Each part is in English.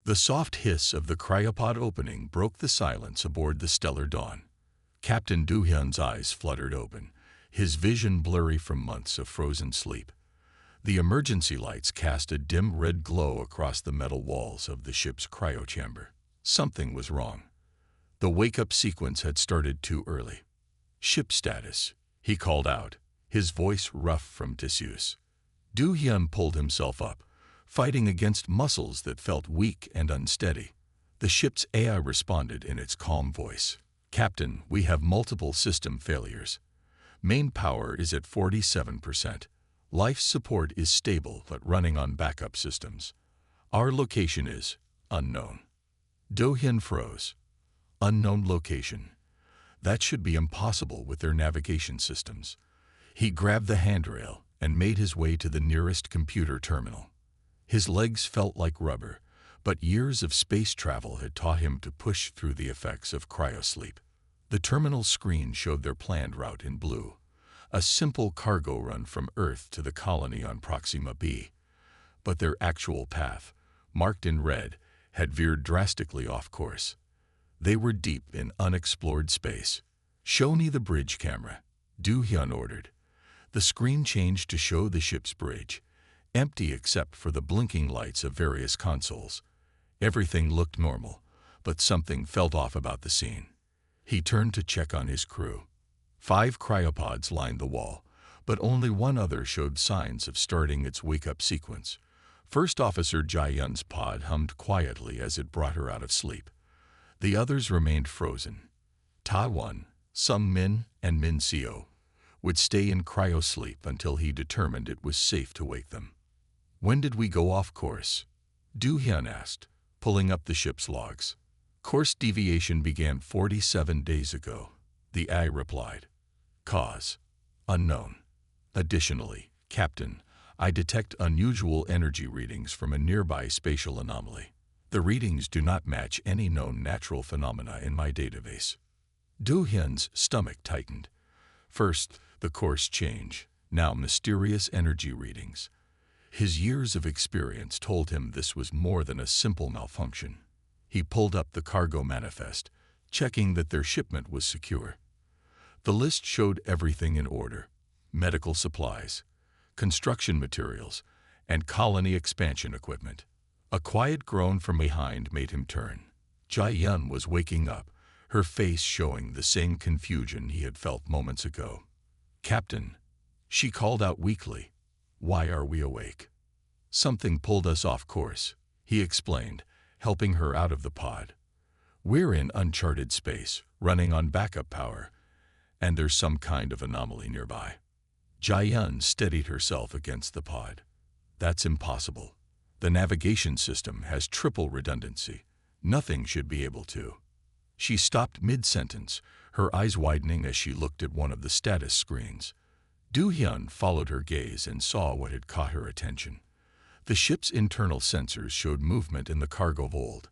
The soft hiss of the cryopod opening broke the silence aboard the Stellar Dawn. Captain Do-hyun's eyes fluttered open, his vision blurry from months of frozen sleep. The emergency lights cast a dim red glow across the metal walls of the ship's cryochamber. Something was wrong. The wake-up sequence had started too early. "Ship status," he called out, his voice rough from disuse. Do-hyun pulled himself up, fighting against muscles that felt weak and unsteady. The ship's AI responded in its calm voice. "Captain, we have multiple system failures. Main power is at 47%. Life support is stable but running on backup systems. Our location is unknown." Do-hyun froze. Unknown location. That should be impossible with their navigation systems. He grabbed the handrail and made his way to the nearest computer terminal. His legs felt like rubber, but years of space travel had taught him to push through the effects of cryosleep. The terminal screen showed their planned route in blue, a simple cargo run from Earth to the colony on Proxima b. But their actual path, marked in red, had veered drastically off course. They were deep in unexplored space. "Show me the bridge camera," Do-hyun ordered. The screen changed to show the ship's bridge, empty except for the blinking lights of various consoles. Everything looked normal, but something felt off about the scene. He turned to check on his crew. 5 cryopods lined the wall, but only one other showed signs of starting its wake-up sequence. First Officer Jae-yun's pod hummed quietly as it brought her out of sleep. The others remained frozen. Ta-1, Sung-min, and Min-seo would stay in cryosleep until he determined it was safe to wake them. "When did we go off course?" Do-hyun asked, pulling up the ship's logs. "Course deviation began 47 days ago," the AI replied. "Cause unknown. Additionally, Captain, I detect unusual energy readings from a nearby spatial anomaly. The readings do not match any known natural phenomena in my database." Do-hyun's stomach tightened. First, the course change, now mysterious energy readings. His years of experience told him this was more than a simple malfunction. He pulled up the cargo manifest, checking that their shipment was secure. The list showed everything in order: medical supplies, construction materials, and colony expansion equipment. A quiet groan from behind made him turn. Jae-yun was waking up, her face showing the same confusion he had felt moments ago. "Captain," she called out weakly, "why are we awake?" "Something pulled us off course," he explained, helping her out of the pod. "We're in uncharted space, running on backup power, and there's some kind of anomaly nearby." Jae-yun steadied herself against the pod. "That's impossible. The navigation system has triple redundancy. Nothing should be able to." She stopped mid-sentence, her eyes widening as she looked at one of the status screens. Do-hyun followed her gaze and saw what had caught her attention. The ship's internal sensors showed movement in the cargo hold,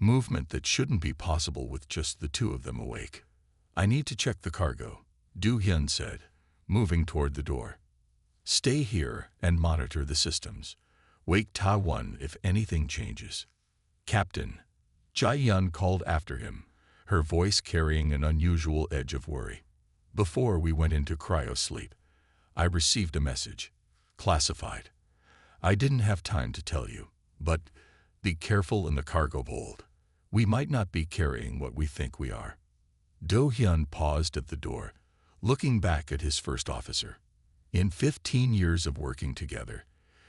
movement that shouldn't be possible with just the two of them awake. "I need to check the cargo," Do-hyun said, moving toward the door. "Stay here and monitor the systems. Wake Ta-1 if anything changes." "Captain," Jae-yun called after him, her voice carrying an unusual edge of worry. "Before we went into cryosleep, I received a message. Classified. I didn't have time to tell you, but be careful in the cargo hold. We might not be carrying what we think we are." Do-hyun paused at the door, looking back at his first officer. In 15 years of working together,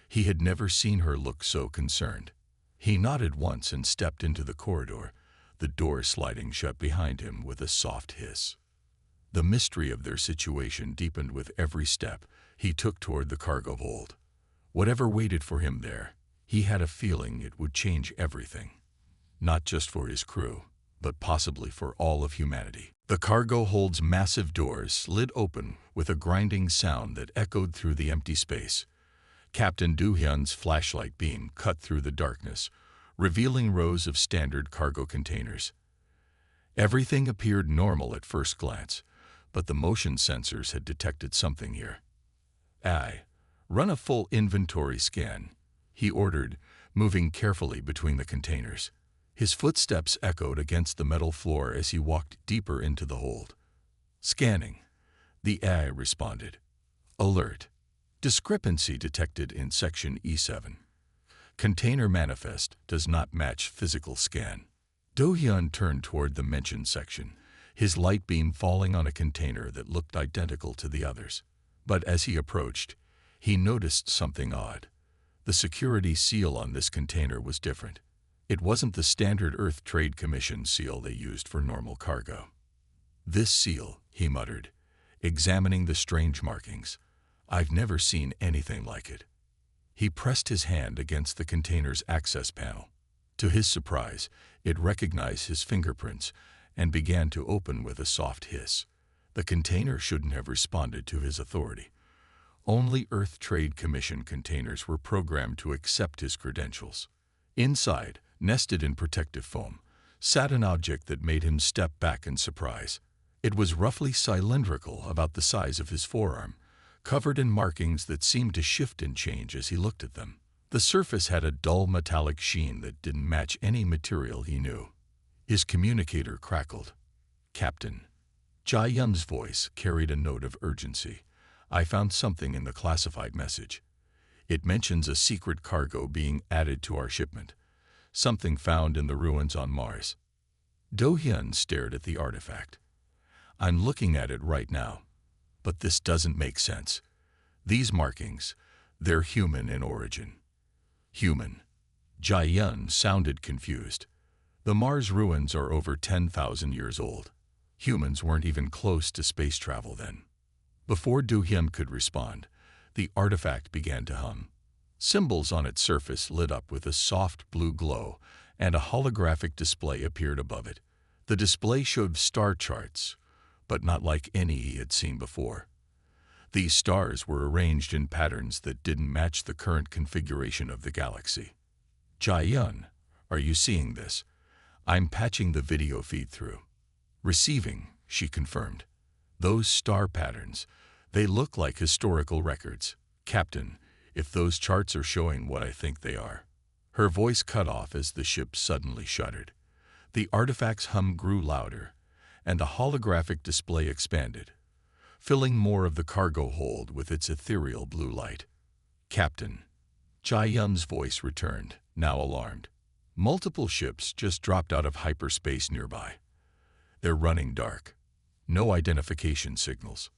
he had never seen her look so concerned. He nodded once and stepped into the corridor, the door sliding shut behind him with a soft hiss. The mystery of their situation deepened with every step he took toward the cargo hold. Whatever waited for him there, he had a feeling it would change everything. Not just for his crew, but possibly for all of humanity. The cargo hold's massive doors slid open with a grinding sound that echoed through the empty space. Captain Do-hyun's flashlight beam cut through the darkness, revealing rows of standard cargo containers. Everything appeared normal at first glance, but the motion sensors had detected something here. "Run a full inventory scan," he ordered, moving carefully between the containers. His footsteps echoed against the metal floor as he walked deeper into the hold. Scanning. The AI responded. Alert. Discrepancy detected in Section E7. Container manifest does not match physical scan. Do-hyun turned toward the mentioned section, his light beam falling on a container that looked identical to the others. But as he approached, he noticed something odd. The security seal on this container was different. It wasn't the standard Earth Trade Commission seal they used for normal cargo. This seal, he muttered, examining the strange markings. I've never seen anything like it. He pressed his hand against the container's access panel. To his surprise, it recognized his fingerprints and began to open with a soft hiss. The container shouldn't have responded to his authority. Only Earth Trade Commission containers were programmed to accept his credentials. Inside, nested in protective foam, sat an object that made him step back in surprise. It was roughly cylindrical, about the size of his forearm, covered in markings that seemed to shift and change as he looked at them. The surface had a dull metallic sheen that didn't match any material he knew. His communicator crackled. Captain. Jae-yun's voice carried a note of urgency. I found something in the classified message. It mentions a secret cargo being added to our shipment. Something found in the ruins on Mars. Do-hyun stared at the artifact. I'm looking at it right now. But this doesn't make sense. These markings, they're human in origin. Human. Jae-yun sounded confused. The Mars ruins are over 10,000 years old. Humans weren't even close to space travel then. Before Do-hyun could respond, the artifact began to hum. Symbols on its surface lit up with a soft blue glow, and a holographic display appeared above it. The display showed star charts, but not like any he had seen before. These stars were arranged in patterns that didn't match the current configuration of the galaxy. Jae-yun, are you seeing this? I'm patching the video feed through. Receiving, she confirmed. Those star patterns, they look like historical records. Captain, if those charts are showing what I think they are. Her voice cut off as the ship suddenly shuddered. The artifact's hum grew louder, and the holographic display expanded, filling more of the cargo hold with its ethereal blue light. Captain. Jae-yun's voice returned, now alarmed. Multiple ships just dropped out of hyperspace nearby. They're running dark. No identification signals.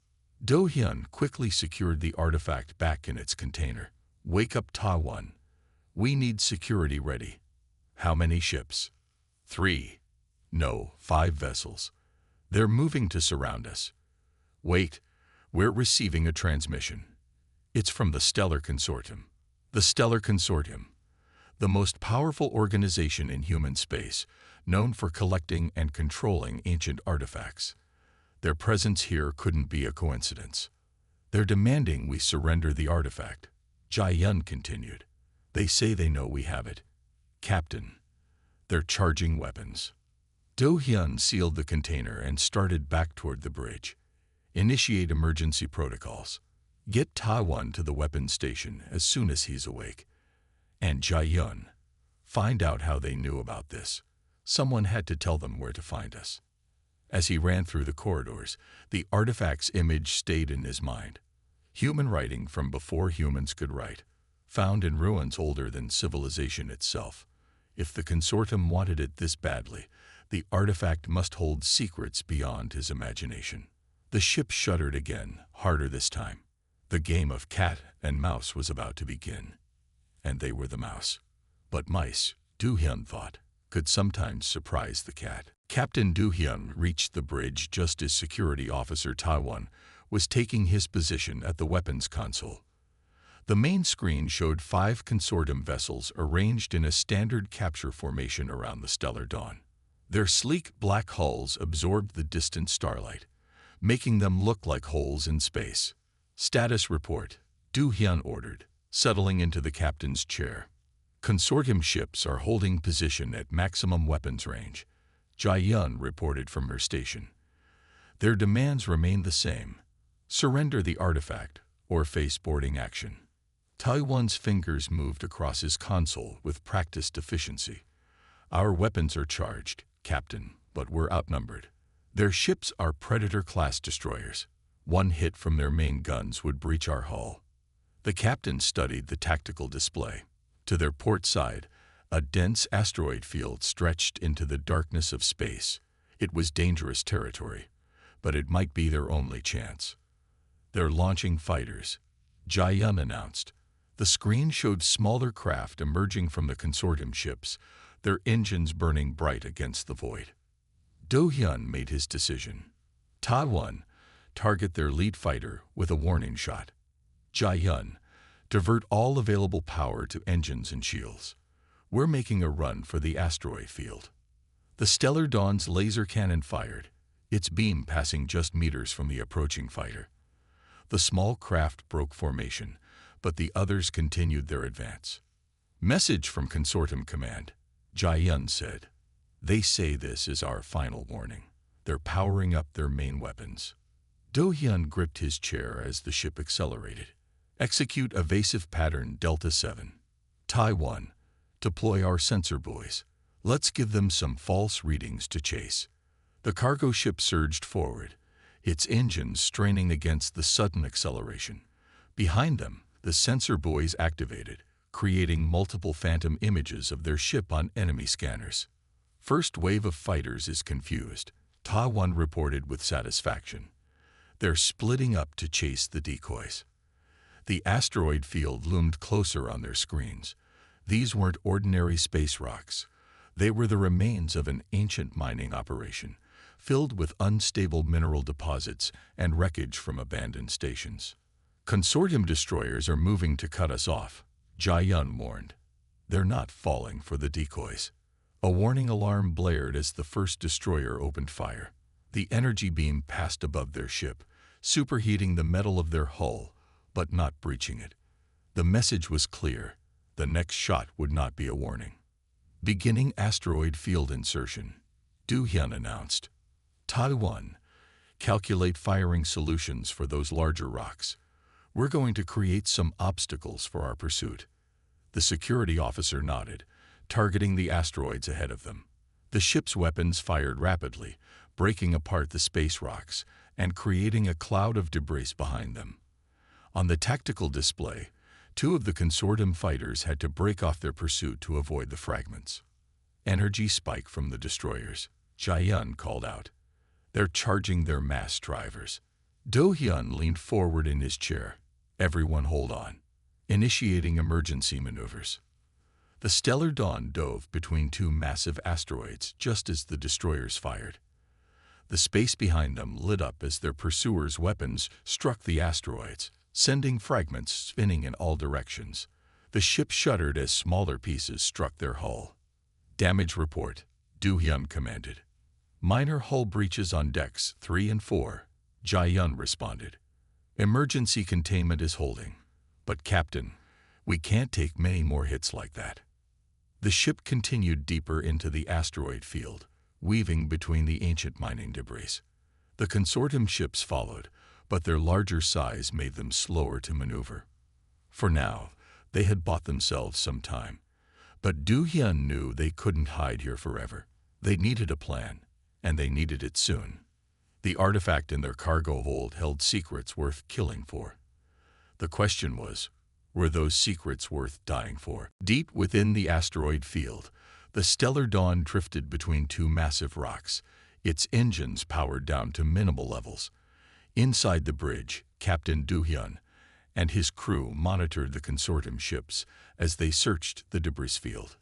Do-hyun quickly secured the artifact back in its container. Wake up Ta-won. We need security ready. How many ships? 3. No, 5 vessels. They're moving to surround us. Wait, we're receiving a transmission. It's from the Stellar Consortium. The Stellar Consortium, the most powerful organization in human space, known for collecting and controlling ancient artifacts. Their presence here couldn't be a coincidence. They're demanding we surrender the artifact. Jae-yun continued. They say they know we have it. Captain, they're charging weapons. Do-hyun sealed the container and started back toward the bridge. Initiate emergency protocols. Get Ta-won to the weapons station as soon as he's awake. And Jae-yun, find out how they knew about this. Someone had to tell them where to find us. As he ran through the corridors, the artifact's image stayed in his mind. Human writing from before humans could write, found in ruins older than civilization itself. If the consortium wanted it this badly, the artifact must hold secrets beyond his imagination. The ship shuddered again, harder this time. The game of cat and mouse was about to begin. And they were the mouse. But mice, Do-hyun thought, could sometimes surprise the cat. Captain Do-hyun reached the bridge just as Security Officer Ta-won was taking his position at the weapons console. The main screen showed 5 consortium vessels arranged in a standard capture formation around the stellar dawn. Their sleek black hulls absorbed the distant starlight, making them look like holes in space. Status report, Do-hyun ordered, settling into the captain's chair. Consortium ships are holding position at maximum weapons range. Jae-yun reported from her station. Their demands remain the same. Surrender the artifact or face boarding action. Taiwan's fingers moved across his console with practiced efficiency. Our weapons are charged, Captain, but we're outnumbered. Their ships are Predator-class destroyers. One hit from their main guns would breach our hull. The captain studied the tactical display. To their port side, a dense asteroid field stretched into the darkness of space. It was dangerous territory, but it might be their only chance. They're launching fighters, Jiayun announced. The screen showed smaller craft emerging from the consortium ships, their engines burning bright against the void. Do-hyun made his decision. Ta-1, target their lead fighter with a warning shot. Jiayun, divert all available power to engines and shields. We're making a run for the asteroid field. The Stellar Dawn's laser cannon fired, its beam passing just meters from the approaching fighter. The small craft broke formation, but the others continued their advance. Message from Consortium Command, Jiayun said. They say this is our final warning. They're powering up their main weapons. Do-hyun gripped his chair as the ship accelerated. Execute evasive pattern Delta 7. Taiwan, deploy our sensor buoys. Let's give them some false readings to chase. The cargo ship surged forward, its engines straining against the sudden acceleration. Behind them, the sensor buoys activated, creating multiple phantom images of their ship on enemy scanners. First wave of fighters is confused, Ta-1 reported with satisfaction. They're splitting up to chase the decoys. The asteroid field loomed closer on their screens. These weren't ordinary space rocks. They were the remains of an ancient mining operation, filled with unstable mineral deposits and wreckage from abandoned stations. Consortium destroyers are moving to cut us off, Jiayun warned. They're not falling for the decoys. A warning alarm blared as the first destroyer opened fire. The energy beam passed above their ship, superheating the metal of their hull, but not breaching it. The message was clear. The next shot would not be a warning. Beginning asteroid field insertion, Do-hyun announced. Ta-1, calculate firing solutions for those larger rocks. We're going to create some obstacles for our pursuit. The security officer nodded, targeting the asteroids ahead of them. The ship's weapons fired rapidly, breaking apart the space rocks and creating a cloud of debris behind them. On the tactical display, 2 of the consortium fighters had to break off their pursuit to avoid the fragments. Energy spike from the destroyers, Jiayun called out. They're charging their mass drivers. Do-hyun leaned forward in his chair. Everyone hold on. Initiating emergency maneuvers. The Stellar Dawn dove between 2 massive asteroids just as the destroyers fired. The space behind them lit up as their pursuers' weapons struck the asteroids, sending fragments spinning in all directions. The ship shuddered as smaller pieces struck their hull. Damage report, Do-hyun commanded. Minor hull breaches on decks 3 and 4, Jiayun responded. Emergency containment is holding. But Captain, we can't take many more hits like that. The ship continued deeper into the asteroid field, weaving between the ancient mining debris. The consortium ships followed, but their larger size made them slower to maneuver. For now, they had bought themselves some time. But Do-hyun knew they couldn't hide here forever. They needed a plan, and they needed it soon. The artifact in their cargo hold held secrets worth killing for. The question was, were those secrets worth dying for? Deep within the asteroid field, the Stellar Dawn drifted between 2 massive rocks, its engines powered down to minimal levels. Inside the bridge, Captain Do-hyun and his crew monitored the consortium ships as they searched the debris field.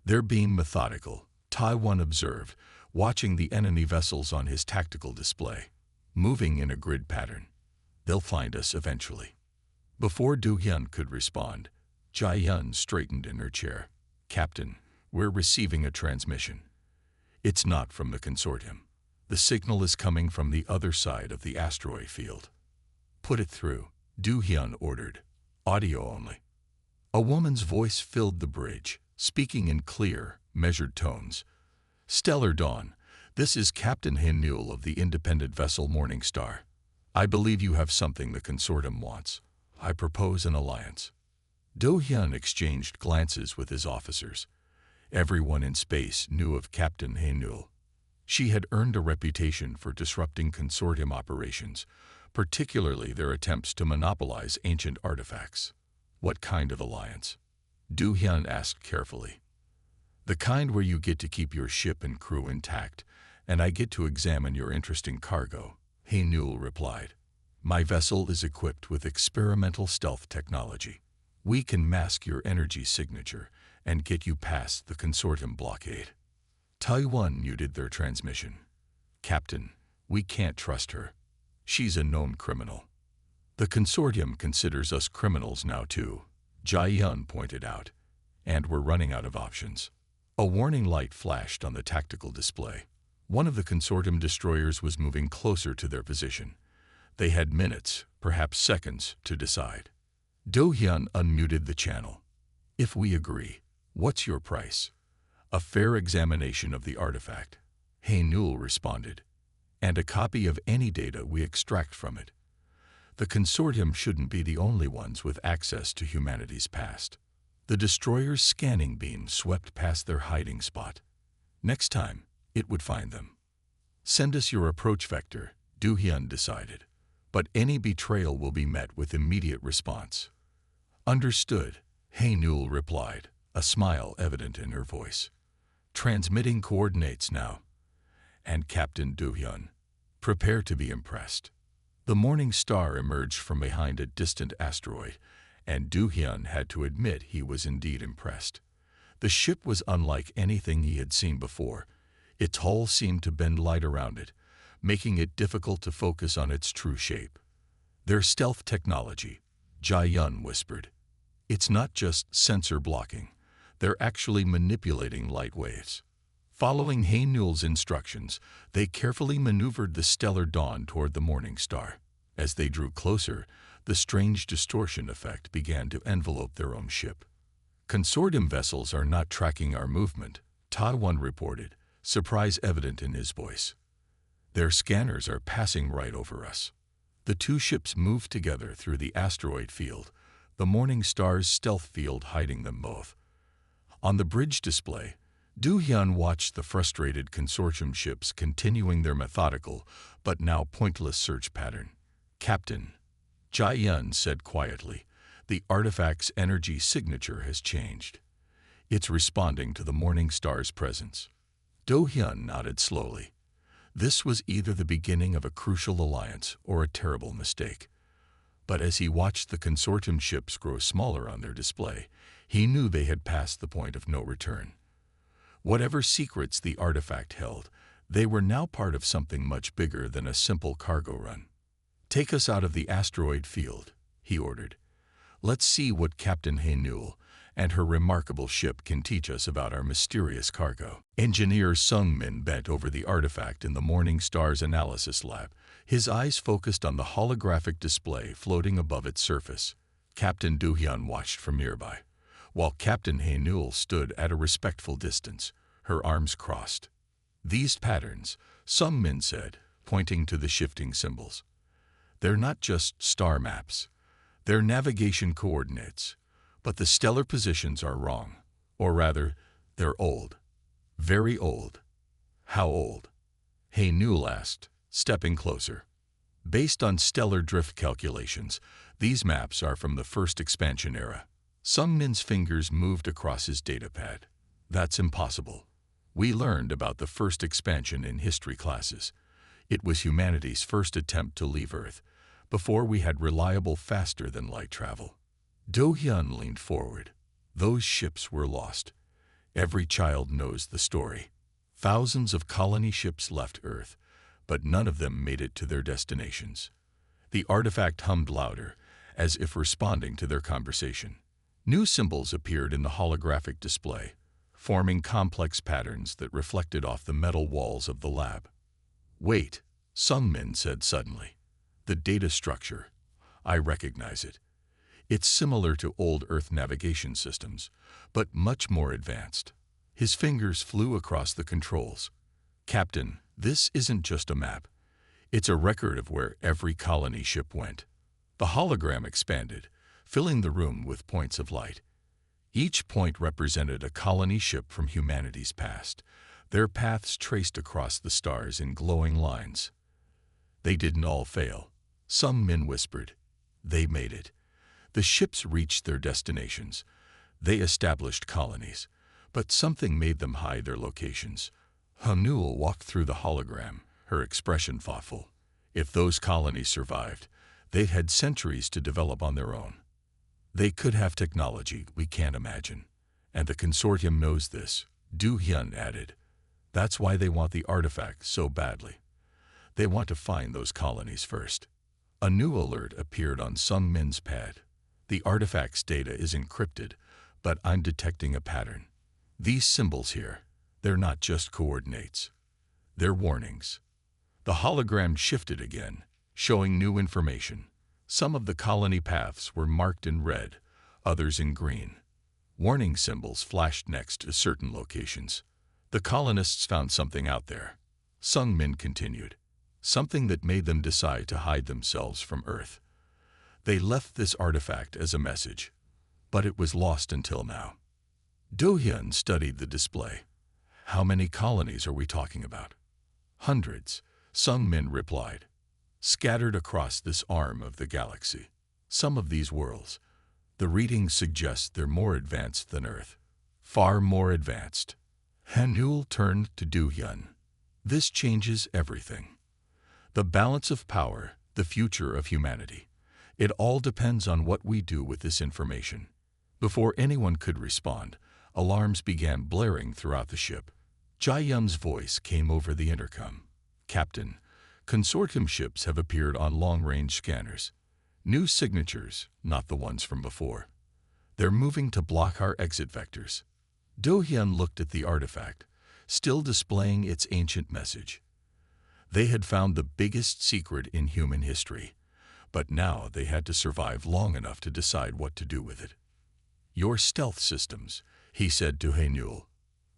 Their beam methodical, Ta-1 observed, watching the enemy vessels on his tactical display, moving in a grid pattern. They'll find us eventually. Before Do-hyun could respond, Jiayun straightened in her chair. Captain, we're receiving a transmission. It's not from the consortium. The signal is coming from the other side of the asteroid field. Put it through, Do-hyun ordered. Audio only. A woman's voice filled the bridge, speaking in clear, measured tones. Stellar Dawn, this is Captain Hin-Nul of the independent vessel Morning Star. I believe you have something the consortium wants. I propose an alliance. Do-hyun exchanged glances with his officers. Everyone in space knew of Captain Hae-nul. She had earned a reputation for disrupting consortium operations, particularly their attempts to monopolize ancient artifacts. What kind of alliance? Do-hyun asked carefully. The kind where you get to keep your ship and crew intact, and I get to examine your interesting cargo, Hae-nul replied. My vessel is equipped with experimental stealth technology. We can mask your energy signature and get you past the consortium blockade. Taiwan muted their transmission. Captain, we can't trust her. She's a known criminal. The consortium considers us criminals now too, Jae-yun pointed out, and we're running out of options. A warning light flashed on the tactical display. One of the consortium destroyers was moving closer to their position. They had minutes, perhaps seconds, to decide. Do-hyun unmuted the channel. If we agree, what's your price? A fair examination of the artifact, Hae-nul responded, and a copy of any data we extract from it. The consortium shouldn't be the only ones with access to humanity's past. The destroyer's scanning beam swept past their hiding spot. Next time, it would find them. Send us your approach vector, Do-hyun decided, but any betrayal will be met with immediate response. Understood, Hae-nul replied, a smile evident in her voice. Transmitting coordinates now. And Captain Do-hyun, prepare to be impressed. The morning star emerged from behind a distant asteroid, and Do-hyun had to admit he was indeed impressed. The ship was unlike anything he had seen before. Its hull seemed to bend light around it, making it difficult to focus on its true shape. Their stealth technology, Jae-yun whispered. It's not just sensor blocking. They're actually manipulating light waves. Following Hae-nul's instructions, they carefully maneuvered the stellar dawn toward the morning star. As they drew closer, the strange distortion effect began to envelope their own ship. Consortium vessels are not tracking our movement, Taiwan reported, surprise evident in his voice. Their scanners are passing right over us. The two ships moved together through the asteroid field, the morning star's stealth field hiding them both. On the bridge display, Do-hyun watched the frustrated consortium ships continuing their methodical but now pointless search pattern. Captain, Jae-yun said quietly, the artifact's energy signature has changed. It's responding to the morning star's presence. Do-hyun nodded slowly. This was either the beginning of a crucial alliance or a terrible mistake. But as he watched the consortium ships grow smaller on their display, he knew they had passed the point of no return. Whatever secrets the artifact held, they were now part of something much bigger than a simple cargo run. Take us out of the asteroid field, he ordered. Let's see what Captain Hae-nul and her remarkable ship can teach us about our mysterious cargo. Engineer Sung-min bent over the artifact in the Morning Star's analysis lab, his eyes focused on the holographic display floating above its surface. Captain Do-hyun watched from nearby, while Captain Hae-nul stood at a respectful distance, her arms crossed. These patterns, Sung-min said, pointing to the shifting symbols. They're not just star maps. They're navigation coordinates. But the stellar positions are wrong. Or rather, they're old. Very old. How old? Hae-nul asked, stepping closer. Based on stellar drift calculations, these maps are from the first expansion era. Sung-min's fingers moved across his datapad. That's impossible. We learned about the first expansion in history classes. It was humanity's first attempt to leave Earth, before we had reliable faster-than-light travel. Do-hyun leaned forward. Those ships were lost. Every child knows the story. Thousands of colony ships left Earth, but none of them made it to their destinations. The artifact hummed louder, as if responding to their conversation. New symbols appeared in the holographic display, forming complex patterns that reflected off the metal walls of the lab. Wait, Sung-min said suddenly. The data structure. I recognize it. It's similar to old Earth navigation systems, but much more advanced. His fingers flew across the controls. Captain, this isn't just a map. It's a record of where every colony ship went. The hologram expanded, filling the room with points of light. Each point represented a colony ship from humanity's past, their paths traced across the stars in glowing lines. They didn't all fail. Some men whispered. They made it. The ships reached their destinations. They established colonies. But something made them hide their locations. Hanul walked through the hologram, her expression thoughtful. If those colonies survived, they had centuries to develop on their own. They could have technology we can't imagine. And the consortium knows this, Du Hyun added. That's why they want the artifact so badly. They want to find those colonies first. A new alert appeared on Sung Min's pad. The artifact's data is encrypted, but I'm detecting a pattern. These symbols here, they're not just coordinates. They're warnings. The hologram shifted again, showing new information. Some of the colony paths were marked in red, others in green. Warning symbols flashed next to certain locations. The colonists found something out there. Sung Min continued. Something that made them decide to hide themselves from Earth. They left this artifact as a message, but it was lost until now. Do Hyun studied the display. How many colonies are we talking about? Hundreds, Sung Min replied. Scattered across this arm of the galaxy. Some of these worlds, the readings suggest they're more advanced than Earth. Far more advanced. Hanul turned to Do Hyun. This changes everything. The balance of power, the future of humanity. It all depends on what we do with this information. Before anyone could respond, alarms began blaring throughout the ship. Jae-yum's voice came over the intercom. Captain, consortium ships have appeared on long-range scanners. New signatures, not the ones from before. They're moving to block our exit vectors. Do Hyun looked at the artifact, still displaying its ancient message. They had found the biggest secret in human history, but now they had to survive long enough to decide what to do with it. Your stealth systems, he said to Hanul.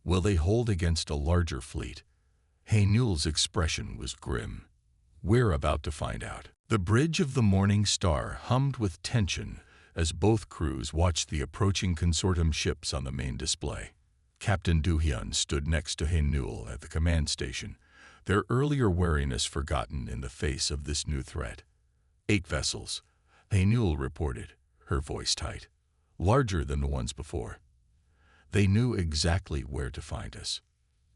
Will they hold against a larger fleet? Hanul's expression was grim. We're about to find out. The bridge of the Morning Star hummed with tension as both crews watched the approaching consortium ships on the main display. Captain Do Hyun stood next to Hanul at the command station, their earlier wariness forgotten in the face of this new threat. 8 vessels, Hanul reported, her voice tight. Larger than the ones before. They knew exactly where to find us.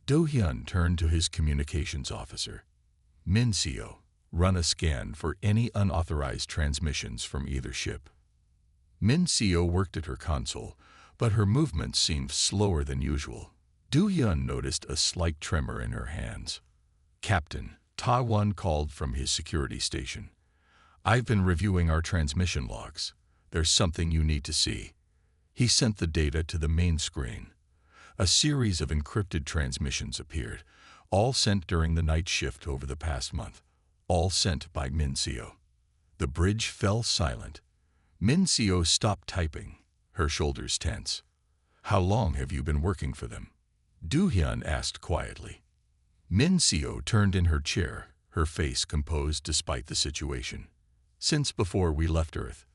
Do Hyun turned to his communications officer. Min Seo, run a scan for any unauthorized transmissions from either ship. Min Seo worked at her console, but her movements seemed slower than usual. Do Hyun noticed a slight tremor in her hands. Captain, Ta Won called from his security station. I've been reviewing our transmission logs. There's something you need to see. He sent the data to the main screen. A series of encrypted transmissions appeared, all sent during the night shift over the past month, all sent by Min Seo. The bridge fell silent. Min Seo stopped typing, her shoulders tense. How long have you been working for them? Do Hyun asked quietly. Min Seo turned in her chair, her face composed despite the situation. Since before we left Earth.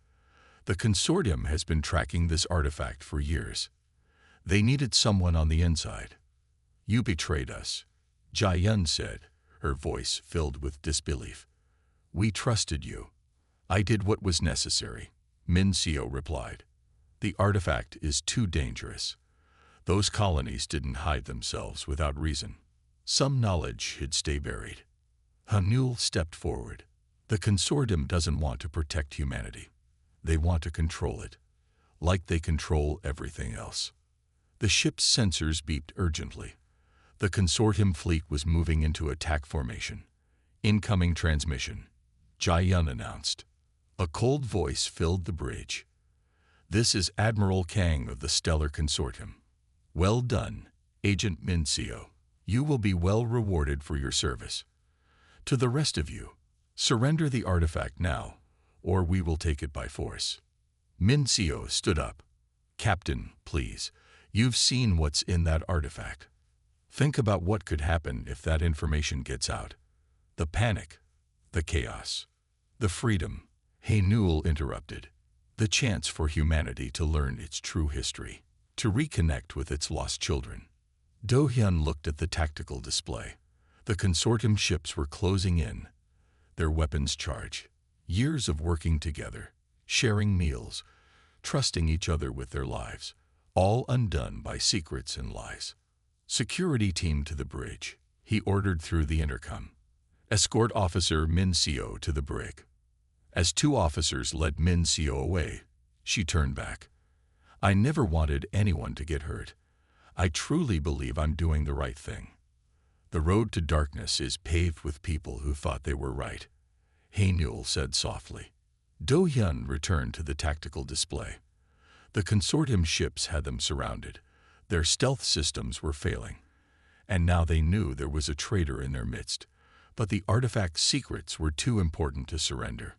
The consortium has been tracking this artifact for years. They needed someone on the inside. You betrayed us, Jae-yun said, her voice filled with disbelief. We trusted you. I did what was necessary, Min Seo replied. The artifact is too dangerous. Those colonies didn't hide themselves without reason. Some knowledge should stay buried. Hanul stepped forward. The consortium doesn't want to protect humanity. They want to control it, like they control everything else. The ship's sensors beeped urgently. The consortium fleet was moving into attack formation. Incoming transmission, Jae-yun announced. A cold voice filled the bridge. This is Admiral Kang of the Stellar Consortium. Well done, Agent Min Seo. You will be well rewarded for your service. To the rest of you, surrender the artifact now, or we will take it by force. Min Seo stood up. Captain, please, you've seen what's in that artifact. Think about what could happen if that information gets out. The panic, the chaos, the freedom. Hanul interrupted. the chance for humanity to learn its true history, to reconnect with its lost children. Do-hyun looked at the tactical display. The consortium ships were closing in, their weapons charged. Years of working together, sharing meals, trusting each other with their lives, all undone by secrets and lies. Security team to the bridge, he ordered through the intercom. Escort officer Min Seo to the brig. As two officers led Min Seo away, she turned back. I never wanted anyone to get hurt. I truly believe I'm doing the right thing. The road to darkness is paved with people who thought they were right, Hae-Nul said softly. Do-hyun returned to the tactical display. The consortium ships had them surrounded. Their stealth systems were failing, and now they knew there was a traitor in their midst. But the artifact's secrets were too important to surrender.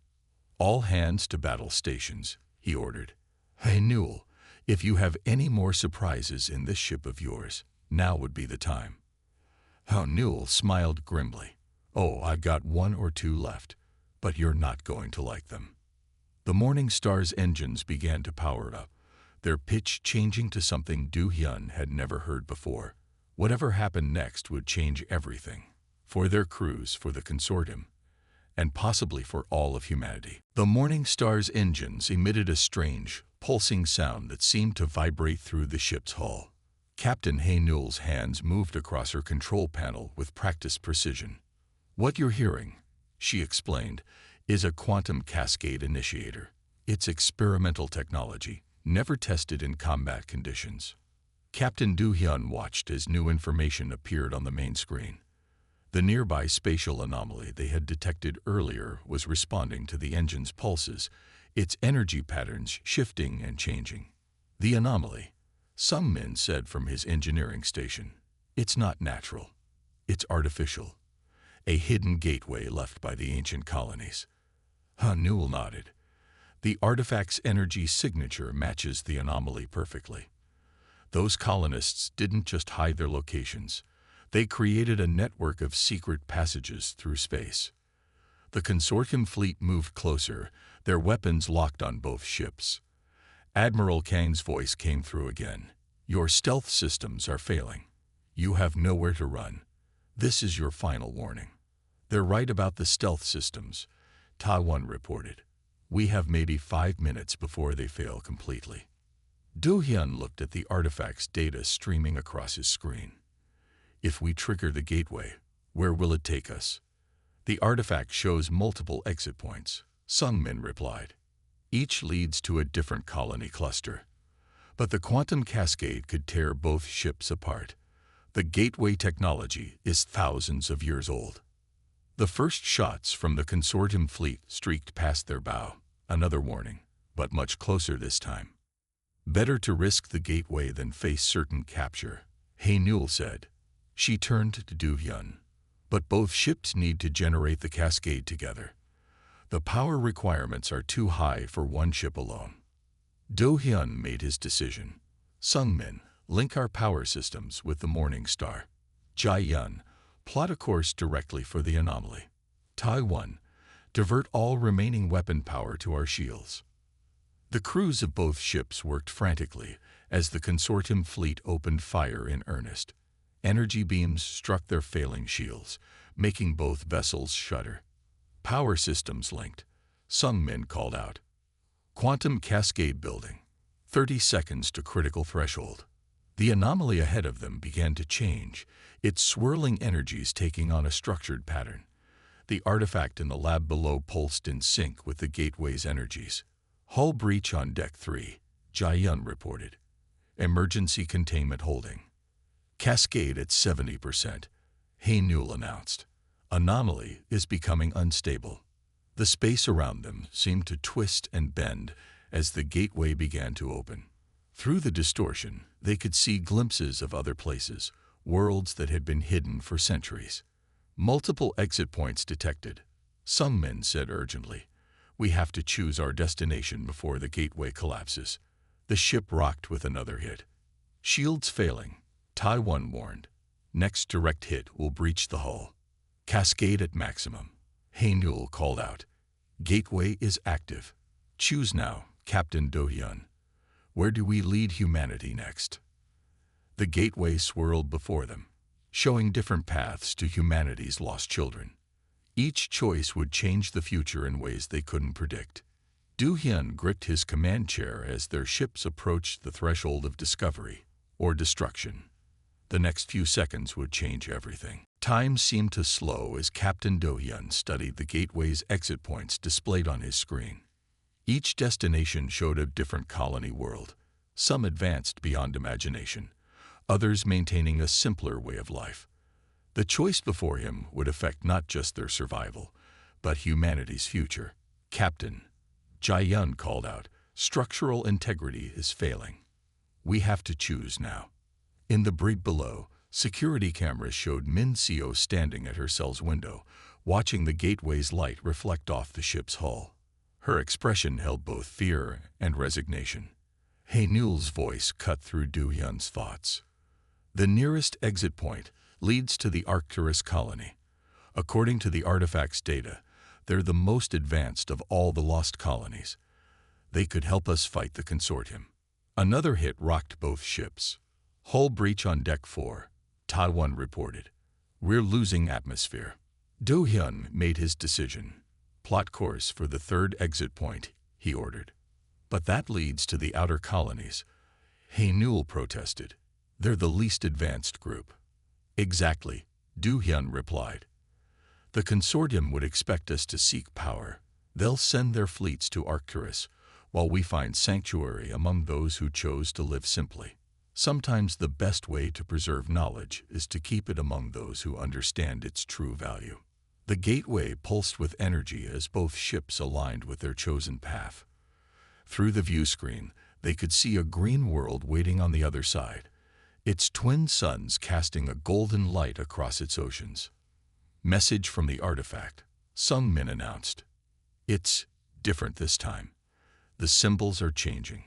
All hands to battle stations, he ordered. Hae-Nul, if you have any more surprises in this ship of yours, now would be the time. Hae-Nul smiled grimly. Oh, I've got one or two left, but you're not going to like them. The Morning Star's engines began to power up, their pitch changing to something Do-hyun had never heard before. Whatever happened next would change everything. For their crews, for the consortium, and possibly for all of humanity. The Morning Star's engines emitted a strange, pulsing sound that seemed to vibrate through the ship's hull. Captain Hae-Nul's hands moved across her control panel with practiced precision. What you're hearing, she explained, is a quantum cascade initiator. It's experimental technology, never tested in combat conditions. Captain Do-hyun watched as new information appeared on the main screen. The nearby spatial anomaly they had detected earlier was responding to the engine's pulses, its energy patterns shifting and changing. The anomaly, Sung Min said from his engineering station. It's not natural. It's artificial. A hidden gateway left by the ancient colonies. Hae-Nul nodded. The artifact's energy signature matches the anomaly perfectly. Those colonists didn't just hide their locations. They created a network of secret passages through space. The consortium fleet moved closer, their weapons locked on both ships. Admiral Kang's voice came through again. Your stealth systems are failing. You have nowhere to run. This is your final warning. They're right about the stealth systems, Ta-1 reported. We have maybe 5 minutes before they fail completely. Do-hyun looked at the artifact's data streaming across his screen. If we trigger the gateway, where will it take us? The artifact shows multiple exit points, Sung Min replied. Each leads to a different colony cluster. But the quantum cascade could tear both ships apart. The gateway technology is thousands of years old. The first shots from the consortium fleet streaked past their bow, another warning, but much closer this time. Better to risk the gateway than face certain capture, Hae-Nul said. She turned to Do-hyun. But both ships need to generate the cascade together. The power requirements are too high for one ship alone. Do-hyun made his decision. Sung Min, link our power systems with the Morning Star. Jae-yun, plot a course directly for the anomaly. Tai-1, divert all remaining weapon power to our shields. The crews of both ships worked frantically as the consortium fleet opened fire in earnest. Energy beams struck their failing shields, making both vessels shudder. Power systems linked, Sung Min called out. Quantum cascade building. 30 seconds to critical threshold. The anomaly ahead of them began to change, its swirling energies taking on a structured pattern. The artifact in the lab below pulsed in sync with the gateway's energies. Hull breach on Deck 3, Jae-yun reported. Emergency containment holding. Cascade at 70%, Hae-Nul announced. Anomaly is becoming unstable. The space around them seemed to twist and bend as the gateway began to open. Through the distortion, they could see glimpses of other places, worlds that had been hidden for centuries. Multiple exit points detected. Sung Min said urgently, we have to choose our destination before the gateway collapses. The ship rocked with another hit. Shields failing, Tai-1 warned. Next direct hit will breach the hull. Cascade at maximum. Hae-Nul called out. Gateway is active. Choose now, Captain Do-hyun, where do we lead humanity next? The gateway swirled before them, showing different paths to humanity's lost children. Each choice would change the future in ways they couldn't predict. Do-hyun gripped his command chair as their ships approached the threshold of discovery or destruction. The next few seconds would change everything. Time seemed to slow as Captain Do-hyun studied the gateway's exit points displayed on his screen. Each destination showed a different colony world, some advanced beyond imagination, others maintaining a simpler way of life. The choice before him would affect not just their survival, but humanity's future. "Captain," Jae-yun called out, "structural integrity is failing. We have to choose now." In the brig below, security cameras showed Min-seo standing at her cell's window, watching the gateway's light reflect off the ship's hull. Her expression held both fear and resignation. Hae-nul's voice cut through Do-hyun's thoughts. "The nearest exit point leads to the Arcturus colony. According to the artifact's data, they're the most advanced of all the lost colonies. They could help us fight the consortium." Another hit rocked both ships. "Hull breach on Deck 4, Ta-won reported. We're losing atmosphere." Do-hyun made his decision. "Plot course for the third exit point," he ordered. "But that leads to the outer colonies," Hae-nul protested. "They're the least advanced group." "Exactly," Do-hyun replied. "The consortium would expect us to seek power. They'll send their fleets to Arcturus, while we find sanctuary among those who chose to live simply. Sometimes the best way to preserve knowledge is to keep it among those who understand its true value." The gateway pulsed with energy as both ships aligned with their chosen path. Through the view screen, they could see a green world waiting on the other side, its twin suns casting a golden light across its oceans. "Message from the artifact," Sung Min announced. "It's different this time. The symbols are changing."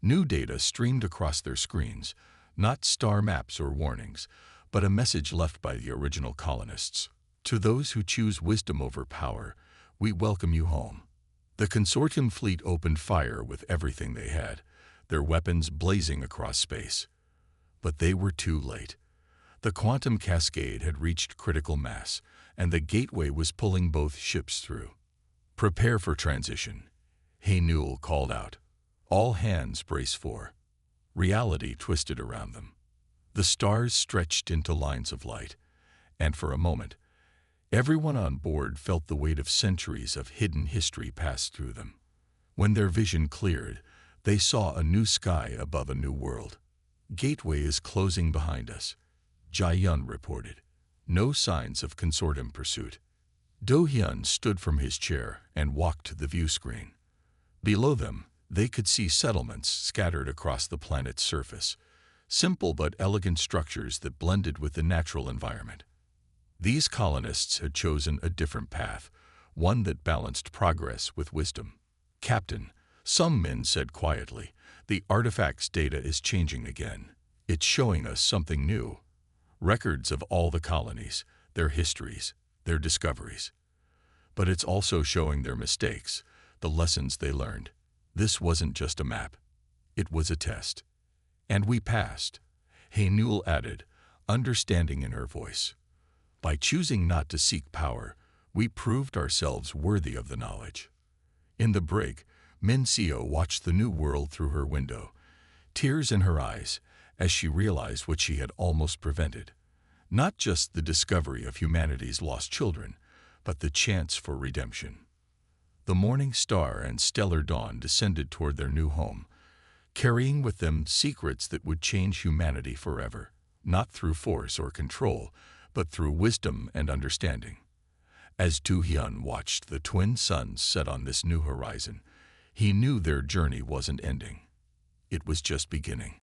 New data streamed across their screens, not star maps or warnings, but a message left by the original colonists. "To those who choose wisdom over power, we welcome you home." The consortium fleet opened fire with everything they had, their weapons blazing across space. But they were too late. The quantum cascade had reached critical mass, and the gateway was pulling both ships through. "Prepare for transition," Hae-nul called out. "All hands brace for." Reality twisted around them. The stars stretched into lines of light, and for a moment, everyone on board felt the weight of centuries of hidden history pass through them. When their vision cleared, they saw a new sky above a new world. "Gateway is closing behind us," Jae-yun reported. No signs of consortium pursuit. Do-hyun stood from his chair and walked to the view screen. Below them, they could see settlements scattered across the planet's surface, simple but elegant structures that blended with the natural environment. These colonists had chosen a different path, one that balanced progress with wisdom. "Captain," Sung Min said quietly, "the artifact's data is changing again. It's showing us something new. Records of all the colonies, their histories, their discoveries. But it's also showing their mistakes, the lessons they learned. This wasn't just a map. It was a test. And we passed," Hae-nul added, understanding in her voice. "By choosing not to seek power, we proved ourselves worthy of the knowledge." In the brig, Min-seo watched the new world through her window, tears in her eyes as she realized what she had almost prevented. Not just the discovery of humanity's lost children, but the chance for redemption. The morning star and stellar dawn descended toward their new home, carrying with them secrets that would change humanity forever, not through force or control, but through wisdom and understanding. As Do-hyun watched the twin suns set on this new horizon, he knew their journey wasn't ending. It was just beginning.